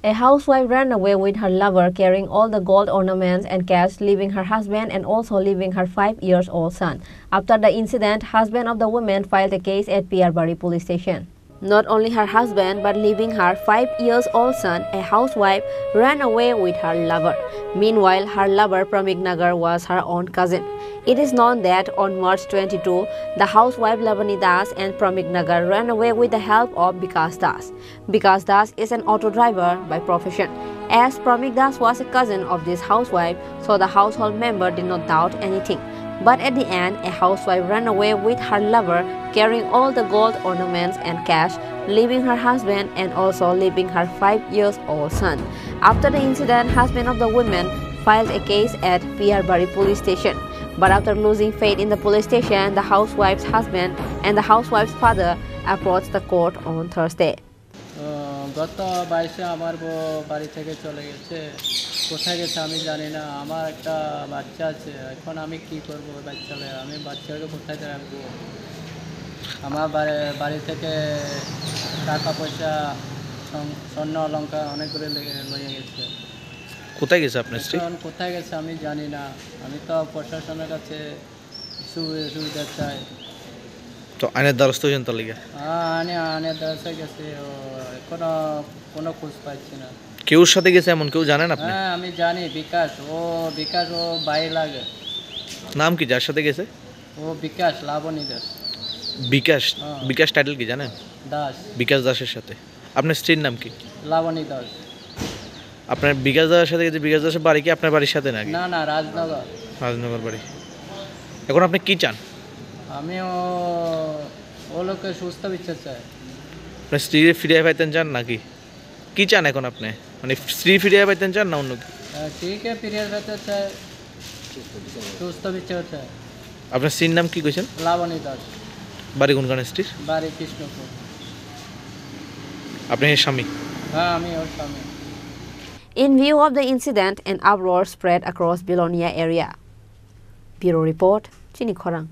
A housewife ran away with her lover carrying all the gold ornaments and cash, leaving her husband and also leaving her 5-year-old son. After the incident, husband of the woman filed a case at Piyarbari police station. Not only her husband but leaving her 5-year-old son, a housewife ran away with her lover. Meanwhile, her lover Pramik Nagar was her own cousin. It is known that on March 22, the housewife Lavani Das and Pramik Nagar ran away with the help of Bikas Das. Bikas Das is an auto driver by profession. As Pramik Das was a cousin of this housewife, so the household member did not doubt anything. But at the end, a housewife ran away with her lover, carrying all the gold ornaments and cash, leaving her husband and also leaving her 5-year-old son. After the incident, husband of the woman filed a case at Piyarbari police station. But after losing faith in the police station, the housewife's husband and the housewife's father approached the court on Thursday. গত 22-এ আমার বাড়ি থেকে চলে গেছে। কোথায় গেছে আমি জানি না। আমার একটা বাচ্চা আছে। এখন আমি কি করব ওই বাচ্চাকে? আমি বাচ্চাকে কোথায় রাখবো? আমার বাড়ি থেকে টাকা পয়সা, স্বর্ণ অলংকার অনেকগুলো লয়ে গেছে। কোথায় গেছে আপনার স্ত্রী? কোথায় গেছে আমি জানি না। আমি তো প্রশাসনের কাছে সুবিধা চাই। তো আইনের দ্বারস্থ হয়েছেন তার লিগে? আইনের দ্বারস্থ গেছে, কোনো খোঁজ পাচ্ছি না। কেউর সাথে গেছে এমন কেউ জানেন আপনি? হ্যাঁ আমি জানি, বিকাশ ও ভাই লাগে। নাম কি যার সাথে গেছে? ও বিকাশ, লাবণী দাস। বিকাশ টাইটেল কি জানেন? দাস। বিকাশ দাসের সাথে। আপনার স্ত্রীর নাম কি? লাবণী দাস। আপনার বিকাশ দাসের সাথে গেছে। বিকাশ দাসের বাড়ি কি আপনার বাড়ির সাথে নাকি? না, রাজনগর বাড়ি। এখন আপনি কি চান? আমি ও লোককে সুস্থ বিচার চাই। আপনার স্ত্রী ফিরিয়ে পাইতেন চান নাকি কি চান এখন আপনি? মানে স্ত্রী ফিরিয়ে পাইতেন চান না অন্য? ঠিক আছে, ফিরিয়ে পেতে চাই, সুস্থ বিচার চাই। আপনার স্ত্রীর নাম কি কইছেন? লাবণী দাস। বাড়ি কোনখানে স্ত্রীর? বাড়ি কৃষ্ণপুর। আপনি এর স্বামী? হ্যাঁ আমি ওর স্বামী। In view of the incident, an uproar spread across Bilonia area. Bureau Report, Chini Khorang.